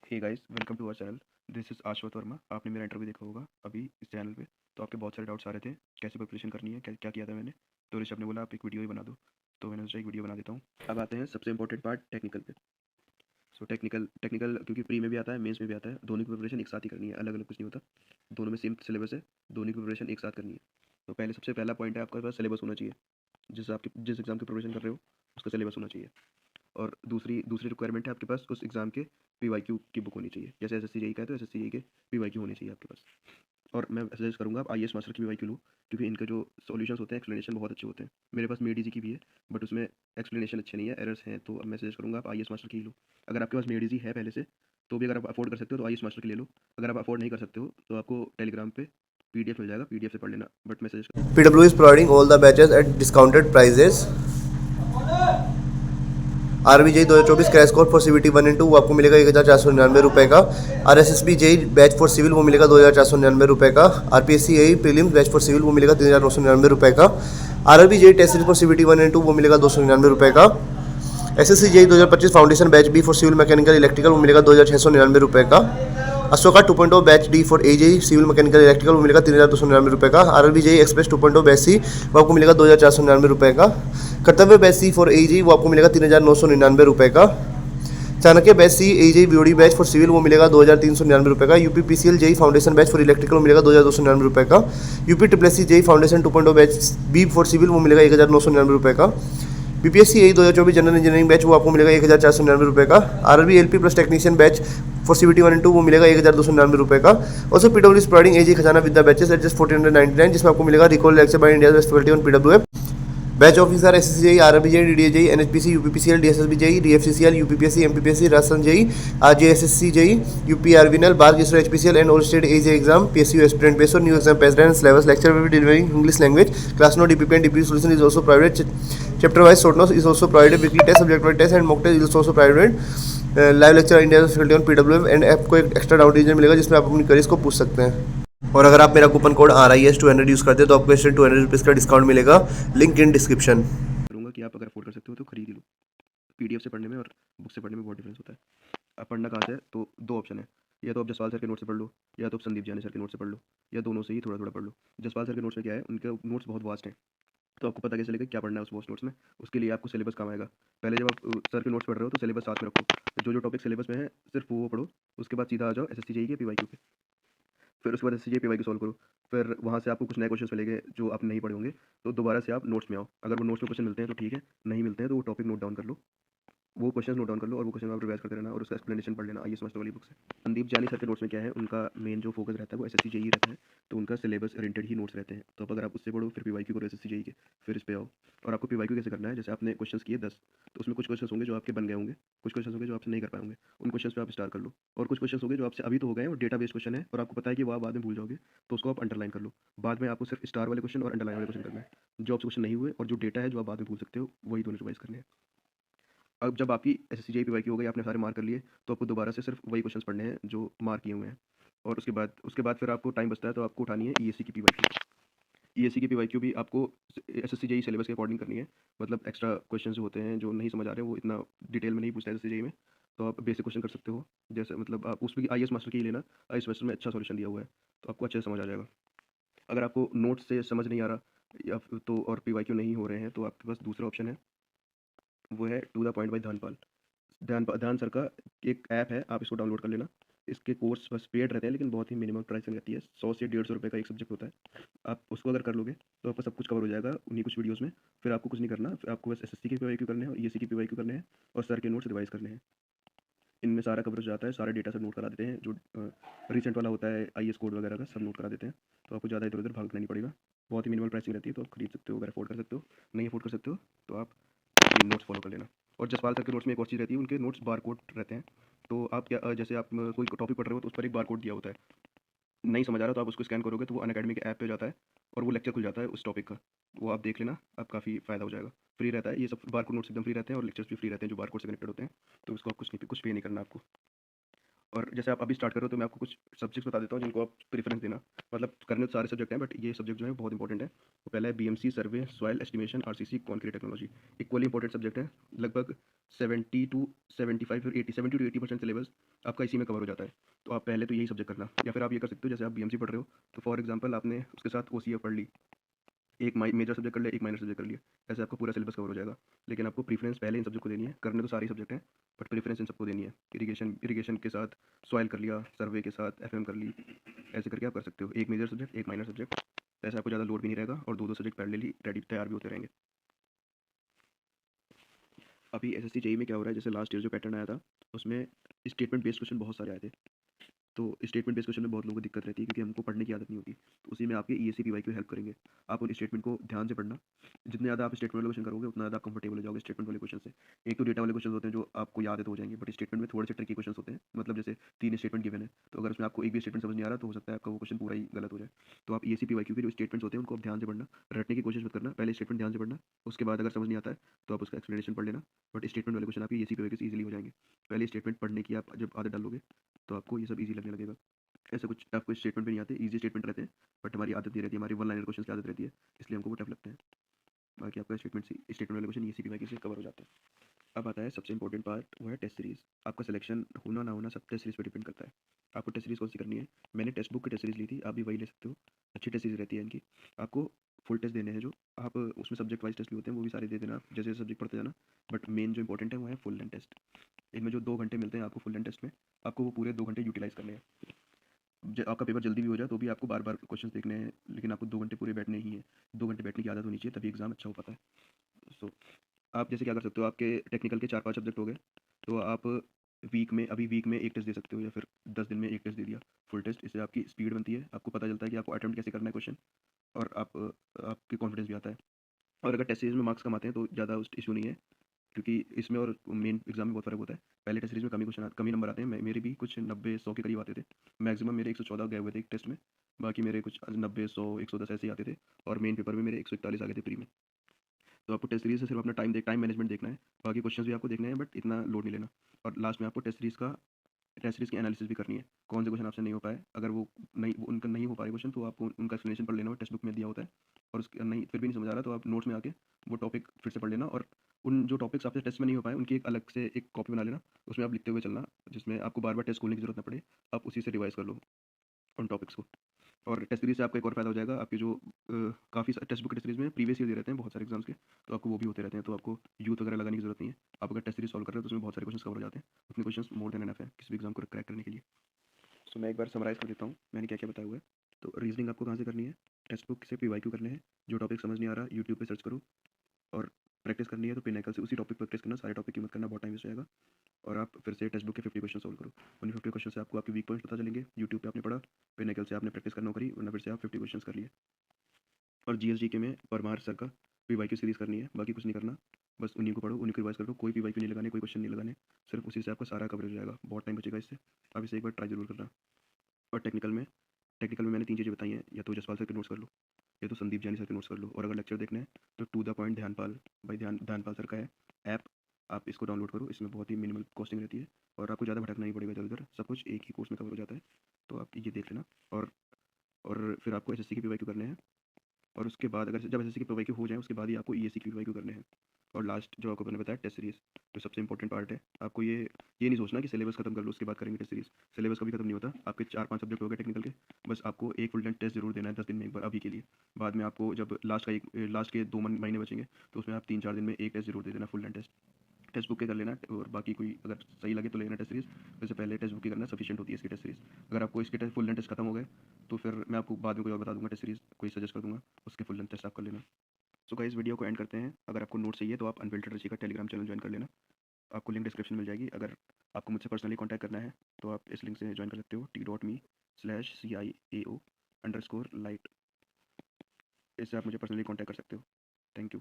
Hey guys, welcome to our channel. This is Ashwat Verma. आपने मेरा interview देखा होगा अभी इस चैनल पे। तो आपके बहुत सारे डाउट्स आ रहे थे, कैसे प्रिपरेशन करनी है, क्या क्या किया था मैंने। तो ऋषभ ने बोला आप एक वीडियो ही बना दो, तो मैंने सोचा एक वीडियो बना देता हूँ। अब आते हैं सबसे इंपॉर्टेंट पार्ट, टेक्निकल पे। सो टेक्निकल टेक्निकल क्योंकि प्री में भी आता है, मेंस में भी आता है, दोनों की प्रिपरेशन एक साथ ही करनी है, अलग अलग कुछ नहीं होता। दोनों में सेम सिलेबस है, दोनों की प्रिपरेशन एक साथ करनी है। तो सबसे पहला पॉइंट है, आपके पास सिलेबस होना चाहिए। जिस एग्ज़ाम की प्रिपरेशन कर रहे हो उसका सिलेबस होना चाहिए। और दूसरी दूसरी रिक्वायरमेंट है, आपके पास उस एग्ज़ाम के पीवाईक्यू की बुक होनी चाहिए। जैसे एसएससी जेईई का है तो एसएससी जेईई के पीवाईक्यू होने चाहिए आपके पास। और मैं सजेस्ट करूँगा आप आईएएस मास्टर की पीवाईक्यू लो, क्योंकि इनके जो सॉल्यूशंस होते हैं, एक्सप्लेनेशन बहुत अच्छे होते हैं। मेरे पास मेड इजी की भी है, बट उसमें एक्सप्लेनेशन अच्छे नहीं है, एरर्स हैं। तो अब मैं सजेस्ट करूँगा आप आईएएस मास्टर की ही लो। अगर आपके पास मेड इजी है पहले से, तो भी अगर आप अफोर्ड कर सकते हो तो आईएएस मास्टर की ले लो। अगर आप अफोर्ड नहीं कर सकते हो तो आपको टेलीग्राम पे पीडीएफ मिल जाएगा, पीडीएफ से पढ़ लेना। बट मैं suggest PW is providing all the batches at discounted prices। RBJ 2024 crash course for CBT 1 and 2 वो आपको मिलेगा 1499 रुपये का। RSSB JE batch for civil वो मिलेगा 2499 रुपये का। RPSC JE prelims batch for civil वो मिलेगा 3999 रुपये का। RRB JE test series for CBT 1 and 2 वो मिलेगा 299 रुपये का। SSC JE 2025 foundation batch B for civil mechanical electrical वो मिलेगा 2699 रुपये का। Ashoka 2.0 batch D for AJE civil mechanical electrical वो मिलेगा 3299 रुपये का। RRB JE express 2.0 batch C वो आपको मिलेगा 2499 रुपये का। कर्तव्य बैच सी फॉर AJE वो आपको मिलेगा 3999 रुपये का। Chanakya batch C AJE BOD batch for civil वो मिलेगा 2399 रुपये का। UP PCL JE foundation batch for electrical वो मिलेगा 2299 रुपये का। UP triple JE foundation 2.0 batch B for civil वो मिलेगा 1999 रुपये का। BPSC यही 2024 जनरल इंजीनियरिंग बैच वो आपको मिलेगा 1499 रुपये का। RRB LP plus technician batch for CBT 1 and 2 वो मिलेगा 1299 रुपये का। Also PW is providing AJ खजाना विद्या बैचेस एट जस्ट 1499, जिसमें आपको मिलेगा recall lecture by India best faculty on PWF batch officer SSC JE RRB JE DDA JE NHPC UPPCL DSSB JE DFCCL UPPSC MPPSC Rajasthan JE RJSSC JE UPRVNL बार गेस्टर HPCL and all state AJ exam PSU aspirant based new exam pattern syllabus lecture will be delivering English language class note DPP and DP solution is also provided chapter wise short notes is also provided weekly test subject wise test and mock test is also provided live lecture India faculty on PWF and आपको एक extra doubt reason मिलेगा जिसमें आप अपनी queries को पूछ सकते हैं। और अगर आप मेरा कूपन कोड RIS200 यूज़ करते हैं तो आपको इससे 200 रुपीज़ का डिस्काउंट मिलेगा। Link in description. करूँगा कि आप अगर अफोर्ड कर सकते हो तो खरीद ही लो। पीडीएफ से पढ़ने में और बुक से पढ़ने में बहुत डिफरेंस होता है। अब पढ़ना कहाँ से है, तो दो ऑप्शन है। या तो आप जसपाल सर के नोट से पढ़ लो, या तो आप संदीप जानी सर के नोट से पढ़ लो, या दोनों से ही थोड़ा थोड़ा पढ़ लो। जसपाल सर के नोट्स में क्या है, उनके नोट्स बहुत वास्ट हैं। तो आपको पता कैसे चलेगा क्या पढ़ना है उस वास्ट नोट्स में। उसके लिए आपको सिलेबस काम आएगा। पहले जब आप सर के नोट्स पढ़ रहे हो तो सिलेबस साथ में रखो, जो जो टॉपिक सिलेबस में है सिर्फ वो पढ़ो। उसके बाद सीधा आ जाओ एसएससी जेईई के पीवाईक्यू पे। फिर उसके बाद एसएससी जेईई पीवाईक्यू सॉल्व करो। फिर वहाँ से आपको कुछ नए क्वेश्चन मिलेंगे जो आप नहीं पढ़े होंगे, तो दोबारा से आप नोट्स में आओ। अगर वो नोट्स में क्वेश्चन मिलते हैं तो ठीक है, नहीं मिलते हैं तो वो टॉपिक नोट डाउन कर लो, वो क्वेश्चन नोट डाउन कर लो और वो क्वेश्चन आप रिवाइज करते रहना और उसका एक्सप्लेनेशन पढ़ लेना आईएएस मास्टर वाली बुक से। संदीप जानी सर के नोट्स में क्या है, उनका मेन जो फोकस रहता है वो एसएससी जेईई रहता है। तो उनका सिलेबस ओरिएंटेड ही नोट्स रहते हैं। तो अब अगर आप उससे पढ़ो फिर पीवाईक्यू करो एसएससी जेईई के, फिर इस पे आओ। और आपको पीवाईक्यू कैसे करना है, जैसे आपने क्वेश्चंस किए 10, तो उसमें कुछ क्वेश्चंस होंगे जो आपके बन गए होंगे, कुछ क्वेश्चंस होंगे जो आपसे नहीं कर पाए होंगे। उन क्वेश्चंस पे आप स्टार कर लो। और कुछ क्वेश्चंस होंगे जो आपसे अभी तो हो गए हैं और डेटा बेस्ड क्वेश्चन है और आपको पता है कि वो आप बाद में भूल जाओगे, तो उसको आप अंडरलाइन कर लो। बाद में आपको सिर्फ स्टार वाले क्वेश्चन और अंडरलाइन वाले क्वेश्चन करना है। जो आपसे क्वेश्चन नहीं हुए और जो डेटा है जो आप बाद में भूल सकते हो, वही दोनों रिवाइज करने हैं। अब जब आपकी एसएससी जेईई पीवाईक्यू हो गई, आपने सारे मार्क कर लिए, तो आपको दोबारा से सिर्फ वही क्वेश्चंस पढ़ने हैं जो मार्क किए हुए हैं। और उसके बाद फिर आपको टाइम बचता है तो आपको उठानी है ईएससी की पीवाईक्यू। ईएससी की पीवाईक्यू भी आपको एसएससी जेईई सिलेबस के अकॉर्डिंग करनी है। मतलब एक्स्ट्रा क्वेश्चन जो होते हैं जो नहीं समझ आ रहे हैं, वो इतना डिटेल में नहीं पूछता है एसएससी जेईई में। तो आप बेसिक क्वेश्चन कर सकते हो। जैसे मतलब आप उसमें आईएएस मास्टर की ही लेना, आईएएस मास्टर में अच्छा सॉल्यूशन दिया हुआ है, तो आपको अच्छे से समझ आ जाएगा। अगर आपको नोट से समझ नहीं आ रहा तो और पीवाईक्यू नहीं हो रहे हैं, तो आपके पास दूसरा ऑप्शन है, वो है to the point by Dhanpal. ध्यान सर का एक ऐप है, आप इसको डाउनलोड कर लेना। इसके कोर्स बस पेड रहते हैं, लेकिन बहुत ही मिनिमम प्राइस रहती है, 100 से 150 रुपये का एक सब्जेक्ट होता है। आप उसको अगर कर लोगे तो आपका सब कुछ कवर हो जाएगा उन्हीं कुछ वीडियोस में। फिर आपको कुछ नहीं करना, फिर आपको बस एसएससी के पीवाईक्यू करने हैं और ईएससी के पीवाईक्यू करने हैं और सर के नोट्स रिवाइज करने हैं। इनमें सारा कवरेज जाता है, सारे डेटा सब नोट करा देते हैं, जो रिसेंट वाला होता है आईएएस कोड वगैरह का सब नोट करा देते हैं। तो आपको ज़्यादा इधर उधर भागना नहीं पड़ेगा। बहुत ही मिनिमल प्राइसिंग रहती है, तो आप खरीद सकते हो अगर अफोर्ड कर सकते हो। नहीं अफोर्ड कर सकते हो तो आप नोट्स फॉलो कर लेना। और जसपाल सर के नोट्स में एक और चीज़ रहती है, उनके नोट्स बार कोड रहते हैं। तो आप क्या जैसे आप कोई टॉपिक पढ़ रहे हो तो उस पर एक बार कोड दिया होता है। नहीं समझ आ रहा तो आप उसको स्कैन करोगे तो वो अनअकैडमी के ऐप पे जाता है और वो लेक्चर खुल जाता है उस टॉपिक का। वो आप देख लेना, आप काफ़ी फ़ायदा हो जाएगा। फ्री रहता है, ये सब बार कोड नोट्स एकदम फ्री रहते हैं और लेक्चर्स भी फ्री रहते हैं जो बार कोड से कनेक्टेड होते हैं। तो उसको आप कुछ पे नहीं करना आपको। और जैसे आप अभी स्टार्ट कर रहे हो तो मैं आपको कुछ सब्जेक्ट्स बता देता हूँ जिनको आप प्रेफरेंस देना। मतलब करने तो सारे सब्जेक्ट हैं बट ये सब्जेक्ट जो है बहुत इंपॉर्टेंट है। तो पहला है BMC survey soil estimation RCC concrete technology. Equally important subject है। लगभग 70 टू 75 फिर 80 70 टू 80% सिलेबस आपका इसी में कवर हो जाता है। तो आप पहले तो यही सब्जेक्ट करना, या फिर आप ये कर सकते हो जैसे आप बीएमसी पढ़ रहे हो तो फॉर एग्जाम्पल आपने उसके साथ ओसीए पढ़ ली, एक मेजर सब्जेक्ट कर लिया, एक माइनर सब्जेक्ट कर लिया, ऐसे आपको पूरा सिलेबस कवर हो जाएगा। लेकिन आपको प्रीफरेंस पहले इन सब्जेक्ट को देनी है। करने तो सारे सब्जेक्ट हैं बट प्रीफरेंस इन सबको देनी है। इरिगेशन के साथ सॉइल कर लिया, सर्वे के साथ एफएम कर ली, ऐसे करके आप कर सकते हो। एक मेजर सब्जेक्ट, एक माइनर सब्जेक्ट, ऐसे आपको ज़्यादा लोड भी नहीं रहेगा और दो दो सब्जेक्ट पैरेलली रेडी तैयार भी होते रहेंगे। अभी एसएससी जेईई में क्या हो रहा है, जैसे लास्ट ईयर जो पैटर्न आया था उसमें स्टेटमेंट बेस्ड क्वेश्चन बहुत सारे आए थे। तो स्टेटमेंट बेस्ड क्वेश्चन में बहुत लोगों को दिक्कत रहती है क्योंकि हमको पढ़ने की आदत नहीं होती। तो उसी में आपके ईएससी पीवाईक्यू हेल्प करेंगे। आप उन स्टेटमेंट को ध्यान से पढ़ना। जितने ज़्यादा आप स्टेटमेंट वाले क्वेश्चन करोगे उतना ज़्यादा कंफर्टेबल हो जाओगे स्टेटमेंट वाले क्वेश्चन से। एक तो डेटा वाले क्वेश्चन होते हैं जो आपको याद है तो हो जाएंगे, बट स्टेटमेंट में थोड़े से ट्रिकी क्वेश्चन होते हैं। मतलब जैसे 3 स्टेटमेंट गिवन है तो अगर उसमें आपको एक भी स्टेटमेंट समझ नहीं आ रहा तो हो सकता है आपका वो क्वेश्चन पूरा ही गलत हो जाए। तो आप ईएससी पीवाईक्यू के जो स्टेटमेंट्स होते हैं उनको आप ध्यान से पढ़ना, रटने की कोशिश मत करना। पहले स्टेटमेंट ध्यान से पढ़ना, उसके बाद अगर समझ नहीं आता है तो आप उसका एक्सप्लेनेशन पढ़ लेना। बट स्टेटमेंट वाले क्वेश्चन आपके ईएससी पीवाईक्यू से ईजिली हो जाएंगे। पहले स्टेटमेंट पढ़ने की आप जब आदत डालोगे तो आपको ये सब ईजी लगने लगेगा। ऐसे कुछ टफ कोई स्टेटमेंट भी नहीं आते, ईजी स्टेटमेंट रहते हैं। बट हमारी आदत नहीं रहती, हमारी वन लाइनर क्वेश्चन की आदत रहती है, इसलिए हमको वो टफ लगते हैं। बाकी आपका स्टेटमेंट वाले क्वेश्चन ईसी पीवाईक्यू से कवर हो जाते हैं। अब आता है सबसे इंपॉर्टेंट पार्ट, वो है टेस्ट सीरीज़। आपका सिलेक्शन होना ना होना सब टेस्ट सीरीज़ पर डिपेंड करता है। आपको टेस्ट सीरीज़ कौन सी करनी है। मैंने टेक्स्ट बुक की टेस्ट सीरीज़ ली थी, आप भी वही ले सकते हो। अच्छी टेस्ट सीरीज़ रहती है इनकी। आपको फुल टेस्ट देने हैं जो आप उसमें सब्जेक्ट वाइज टेस्ट भी होते हैं वो भी सारे दे देना आप जैसे सब्जेक्ट पढ़ते जाना। बट मेन जो इंपॉर्टेंट है वो है फुल लेंथ टेस्ट। इनमें जो 2 घंटे मिलते हैं आपको फुल लेंथ टेस्ट में, आपको वो पूरे 2 घंटे यूटिलाइज करने हैं। आपका पेपर जल्दी भी हो जाए तो भी आपको बार बार क्वेश्चन देखने हैं, लेकिन आपको 2 घंटे पूरे बैठने ही है। 2 घंटे बैठने की आदत होनी चाहिए तभी एग्जाम अच्छा हो पाता है। सो आप जैसे क्या कर सकते हो, आपके टेक्निकल के 4-5 सब्जेक्ट हो गए तो आप वीक में एक टेस्ट दे सकते हो, या फिर 10 दिन में एक टेस्ट दे दिया फुल टेस्ट। इससे आपकी स्पीड बनती है, आपको पता चलता है कि आपको अटेम्प्ट कैसे करना है क्वेश्चन, और आपकी कॉन्फिडेंस भी आता है। और अगर टेस्ट सीरीज में मार्क्स कम आते हैं तो ज़्यादा उस इशू नहीं है, क्योंकि इसमें और मेन एग्जाम में बहुत फ़र्क होता है। पहले टेस्ट सीरीज में कमी नंबर आते हैं। मेरे भी कुछ 90-100 के करीब आते थे। मैक्सिमम मेरे 114 गए हुए थे एक टेस्ट में। बाकी मेरे कुछ 90-100-110 ऐसे ही आते थे। और मेन पेपर में मेरे 141 आ गए थे प्री में। तो आपको टेस्ट सीरीज से सिर्फ अपना टाइम मैनेजमेंट देखना है। बाकी क्वेश्चंस भी आपको देखने हैं बट इतना लोड नहीं लेना। और लास्ट में आपको टेस्ट सीरीज़ की एनालिसिस भी करनी है। कौन से क्वेश्चन आपसे नहीं हो पाए, अगर उनका नहीं हो पाए क्वेश्चन तो आपको उनका एक्सप्लेनेशन पढ़ लेना, वो टेक्स्ट बुक में दिया होता है। और उसके नहीं फिर भी नहीं समझ आ रहा तो आप नोट्स में आके वो टॉपिक फिर से पढ़ लेना। और उन जो टॉपिक्स आपसे टेस्ट में नहीं हो पाए उनकी एक अलग से एक कॉपी बना लेना, उसमें आप लिखते हुए चलना, जिसमें आपको बार बार टेस्ट खोलने की जरूरत ना पड़े। आप उसी से रिवाइज कर लो उन टॉपिक्स को। और टेस्ट सीरीज से आपका एक और फायदा हो जाएगा, आपकी जो काफ़ी टेक्स्ट बुक टेस्ट सीरीज में प्रीवियस ईयर दे रहते हैं बहुत सारे एग्जाम्स के, तो आपको वो भी होते रहते हैं। तो आपको यूथ वगैरह लगाने की जरूरत नहीं है। आप अगर टेस्ट सीरीज सॉल्व कर रहे हो तो उसमें बहुत सारे क्वेश्चन कवर हो जाते हैं। उतने क्वेश्चन मोर देन एनफ है किसी भी एग्जाम को क्रैक करने के लिए। सो मैं एक बार समराइज़ कर देता हूँ मैंने क्या क्या बताया हुआ है। तो रीजनिंग आपको कहाँ से करनी है, टेक्स्ट बुक से पीवाईक्यू करने हैं। जो टॉपिक समझ नहीं आ रहा यूट्यूब पे सर्च करो। और प्रैक्टिस करनी है तो पिनाकल से उसी टॉपिक पर प्रैक्टिस करना, सारे टॉपिक की मत करना, बहुत टाइम वेस्ट हो जाएगा। और आप फिर से टेक्स्ट बुक के 50 क्वेश्चन सॉल्व करो। उन 50 क्वेश्चन से आपको आपके वीक पॉइंट्स पता चलेंगे। यूट्यूब पे आपने पढ़ा, पिनाकल से आपने प्रैक्टिस करना करी, वरना फिर से आप 50 क्वेश्चन कर लिए। और जीएसजीके में परमार सर का पीवाईक्यू सीरीज़ करनी है, बाकी कुछ नहीं करना। बस उन्हीं को पढ़ो, उन्हीं को रिवाइज करो। कोई पीवाईक्यू नहीं लगाने, कोई क्वेश्चन नहीं लगाने, सिर्फ उसी से आपका सारा कवरेज हो जाएगा। बहुत टाइम बचेगा इससे। आप इसे एक बार ट्राई जरूर करना। और टेक्निकल में मैंने 3 चीज़ें बताई हैं, या तो जसपाल सर के नोट्स कर लो, या तो संदीप जानी सर के नोट्स कर लो। और अगर लेक्चर देखना है तो टू द पॉइंट ध्यानपाल भाई ध्यानपाल सर का है ऐप, आप इसको डाउनलोड करो। इसमें बहुत ही मिनिमल कॉस्टिंग रहती है और आपको ज़्यादा भटकना नहीं पड़ेगा इधर उधर, सब कुछ एक ही कोर्स में कवर हो जाता है। तो आप ये देख लेना। और और फिर आपको एसएससी के पीवाईक्यू करने हैं। और उसके बाद अगर जब एसएससी के पीवाईक्यू हो जाए उसके बाद ही आपको ईएससी के पीवाईक्यू करने हैं। और लास्ट जो आपको मैंने बताया टेस्ट सीरीज़, जो सबसे इंपॉर्टेंट पार्ट है। आपको ये नहीं सोचना कि सिलेबस खत्म कर लो उसके बाद करेंगे टेस्ट सीरीज़। सिलेबस कभी खत्म नहीं होता। आपके 4-5 सब्जेक्ट हो गए टेक्निकल के, बस आपको एक फुल लेंथ टेस्ट जरूर देना है 10 दिन में एक बार अभी के लिए। बाद में आपको जब लास्ट के 2 महीने बचेंगे तो उसमें आप 3-4 दिन में एक टेस्ट जरूर दे देना full length test. Textbook के कर लेना, और बाकी कोई अगर सही लगे तो लेना टेस्ट सीरीज़। वैसे पहले टेक्स्ट बुक की करना सफिशिएंट होती है इसकी टेस्ट सीरीज़। अगर आपको इसके फुल लेंथ टेस्ट खत्म हो गए तो फिर मैं आपको बाद में कोई और बता दूंगा टेस्ट सीरीज़, कोई सजेस्ट कर दूंगा, उसके फुल लेंथ टेस्ट आप कर लेना। सो गाइस वीडियो को एंड करते हैं। अगर आपको नोट चाहिए तो आप अनफिल्टर्ड ऋषि का टेलीग्राम चैनल ज्वाइन कर लेना। आपको लिंक डिस्क्रिप्शन में मिल जाएगी। अगर आपको मुझसे पर्सनली कांटेक्ट करना है तो आप इस लिंक से ज्वाइन कर सकते हो, t.me/ciao_light। इससे आप मुझे पर्सनली कांटेक्ट कर सकते हो। Thank you.